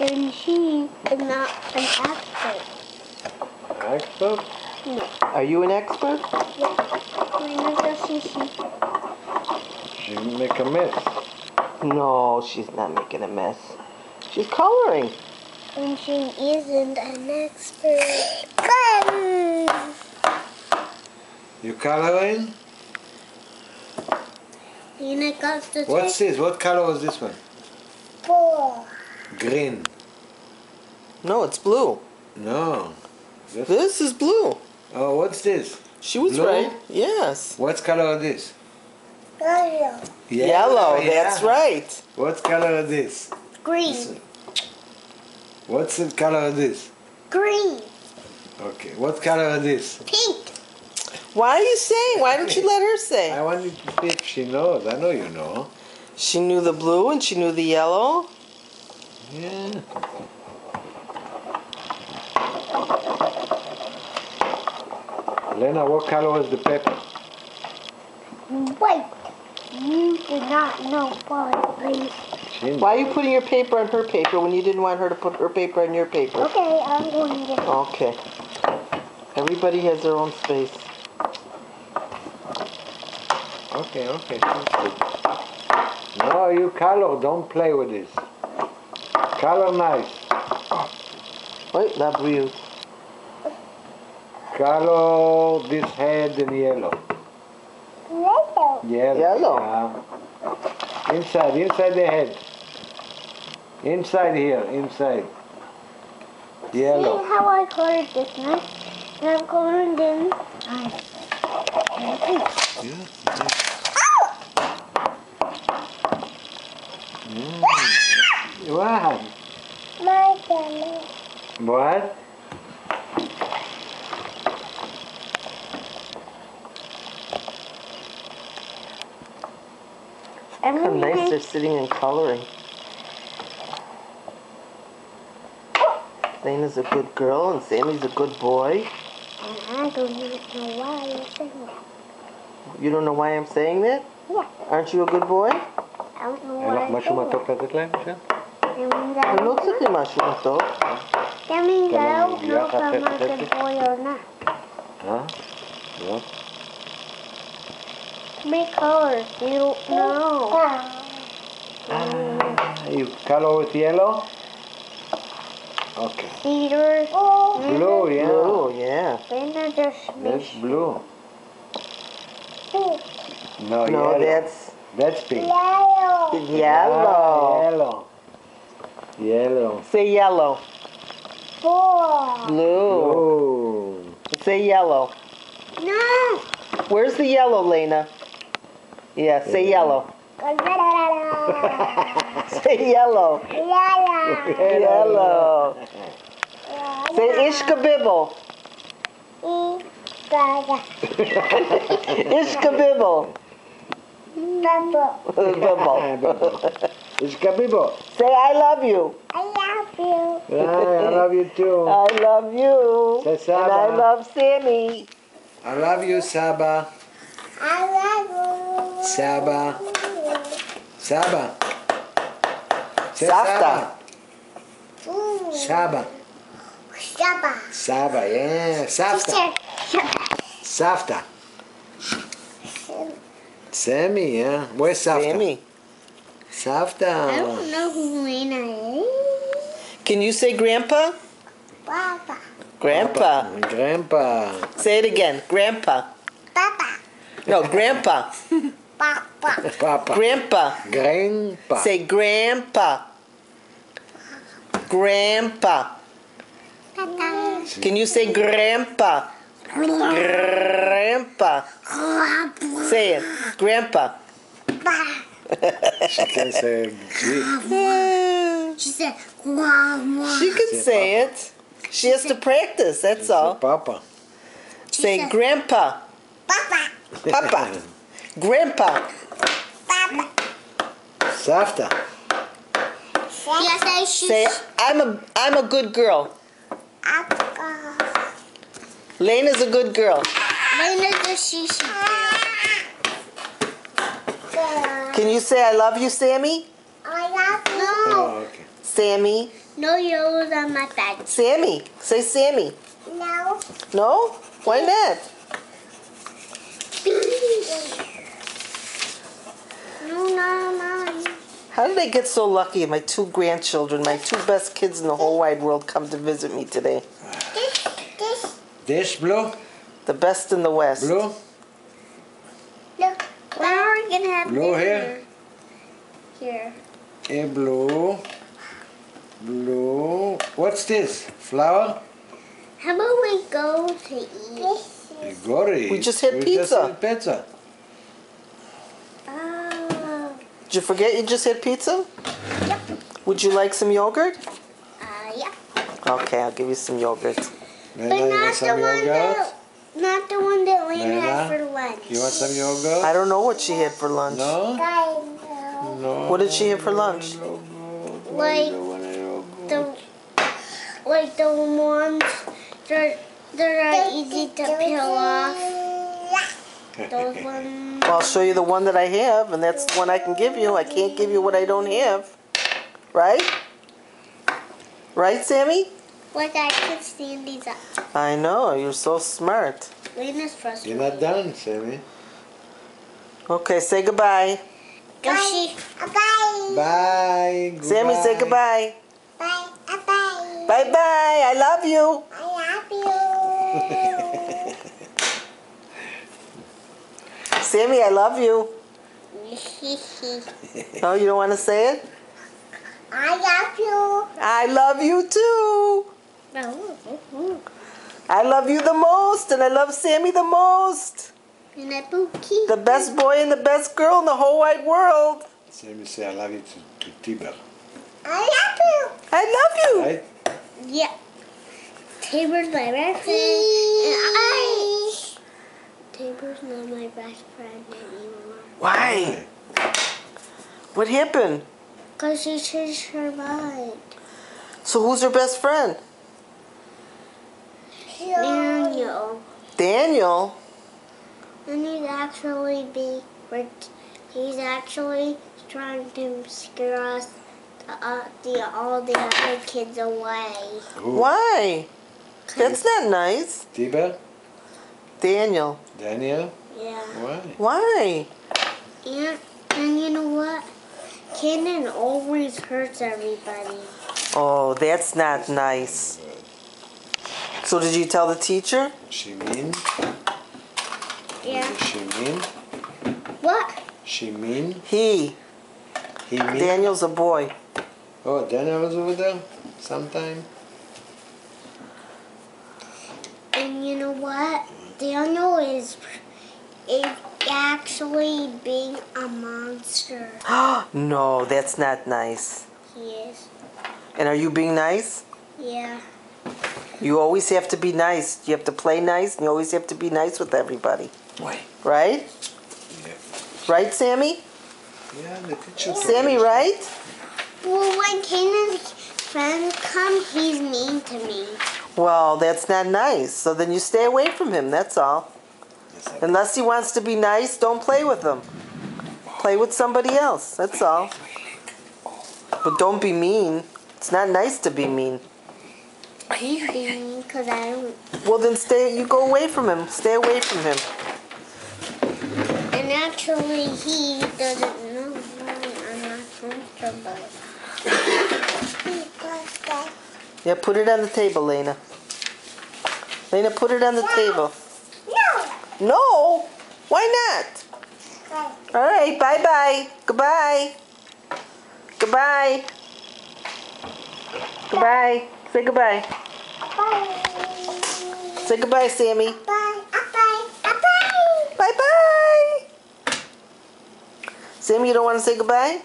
And she is not an expert. Expert? No. Are you an expert? She make a mess. No, she's not making a mess. She's coloring. And she isn't an expert. You coloring? What's this? What color is this one? Four. Green. No, it's blue. No. This is blue. Oh, what's this? She was Blue? right. Yes. What color is this? Yellow. Yellow, yeah. that's right. What color is this? Green. What's the color of this? Green. Okay. What color is this? Pink. Why are you saying? Why don't you let her say? I wanted to see if she knows. I know you know. She knew the blue and she knew the yellow. Yeah. Lena, what color is the paper? Wait. You did not know please. Why are you putting your paper on her paper when you didn't want her to put her paper on your paper? Okay, I'm going to. Okay. Everybody has their own space. Okay. No, you color. Don't play with this. Color nice. Wait, not blue. Color this head in yellow. Yellow. Yellow. Yeah. Inside the head. Inside here, inside. Yellow. See how I colored this one? And I'm coloring this. What? My family. What? How nice they're sitting and coloring. Lena's a good girl and Sammy's a good boy. I don't even know why you're saying that. You don't know why I'm saying that? Yeah. Aren't you a good boy? I don't know אין why לך I'm משהו saying מתוק לתת להם שם? that. הם לא צריכים משהו מתוק. That means I Tell don't them know you if have I'm to a good take it. boy or not. Huh? What? Make colors. You don't know. You color with yellow? Okay. Cedar. Blue, yeah. Oh, yeah. Then I just That's blue. No, No, yellow. That's pink. Yellow. Yellow. Yellow. Say yellow. Four. Blue. Blue. Say yellow. No. Where's the yellow, Lena? Yeah, say yellow. Say yellow. Yellow. Say ishkabibble. Ishkabibble. Bibble. It's Kabibo. Say I love you. I love you. I love you too. I love you. Say And Saba. I love Sammy. I love you, Saba. I love you. Saba. Saba. Say Safta. Saba. Saba. Saba, yeah. Safta. Safta. Sammy, yeah. Where's Safta? Sammy. Safta. I don't know who Lena is. Can you say grandpa? Papa. Grandpa. Grandpa. Say it again. Grandpa. Papa. No, grandpa. Papa. Papa. Grandpa. Grandpa. Say grandpa. Grandpa. Papa. Can you say grandpa? Grandpa. Say it. Grandpa. She can say G. She said, Grandma. She can say it. She has to practice, that's all. Papa. Say grandpa. Papa. Papa. Grandpa. Papa. Safta. Yes, Say I'm a good girl. Lena's a good girl. Lena's a shishi Can you say I love you, Sammy? I love you. Oh, okay. Sammy. No yellows on my bed. Sammy. Say Sammy. No. No? Why not? No. How did I get so lucky? My 2 grandchildren, my 2 best kids in the whole wide world come to visit me today. This. This blue? The best in the West. Blue? Look. Now we're gonna have Blue dinner. here? Here. A blue. Blue. What's this? Flower? How about we go to eat? You go to eat. We just had pizza. had pizza. Oh. Did you forget you just had pizza? Yep. Would you like some yogurt? Yeah. Okay, I'll give you some yogurt. Lena, But you want not the some one yogurt? not the one that Lena had Lena, for lunch. You want some yogurt? I don't know what she had for lunch. No? No. What did she have for lunch? Like the ones they're easy to peel off. Those ones. Well, I'll show you the one that I have, and that's the one I can give you. I can't give you what I don't have. Right? Right, Sammy? Like I could stand these up. I know, you're so smart. Lena's You're frustrated. not done, Sammy. Okay, say goodbye. Bye. Bye. Goodbye. Sammy, say goodbye. Bye. Bye-bye. I love you. I love you. Sammy, I love you. Oh, you don't want to say it? I love you. I love you too. I love you the most, and I love Sammy the most. And a bouquet. The best boy and the best girl in the whole wide world. Sammy say I love you to Tiber. I love you. I love you. Right? Yeah. Tabor's my best friend. Tabor's not my best friend anymore. Why? What happened? Because she changed her mind. So who's her best friend? Daniel. Daniel? And he's actually trying to scare us, all the other kids away. Who? Why? That's not nice. Tiber? Daniel. Daniel? Yeah. Why? Why? And you know what? Cannon always hurts everybody. Oh, that's not nice. So did you tell the teacher? She mean? Yeah. She mean? What? She mean? He. He mean? Daniel's a boy. Oh, Daniel was over there sometime? And you know what? Daniel is actually being a monster. No, that's not nice. He is. And are you being nice? Yeah. You always have to be nice. You have to play nice, and you always have to be nice with everybody. Why? Right? Yeah. Right, Sammy? Yeah, the teacher told Sammy, us. right? Well, when Kanan's friends come, he's mean to me. Well, that's not nice. So then you stay away from him, that's all. Unless he wants to be nice, don't play with him. Play with somebody else, that's all. But don't be mean. It's not nice to be mean. He's being because I don't. Well, then you go away from him. Stay away from him. And actually, he doesn't know why I'm not comfortable. Yeah, put it on the table, Lena. Lena, put it on the table. No. No? Why not? All right, bye-bye. Goodbye. Goodbye. Goodbye. Say goodbye. Bye. Say goodbye, Sammy. Bye. Bye. Bye. Bye-bye. Sammy, you don't want to say goodbye?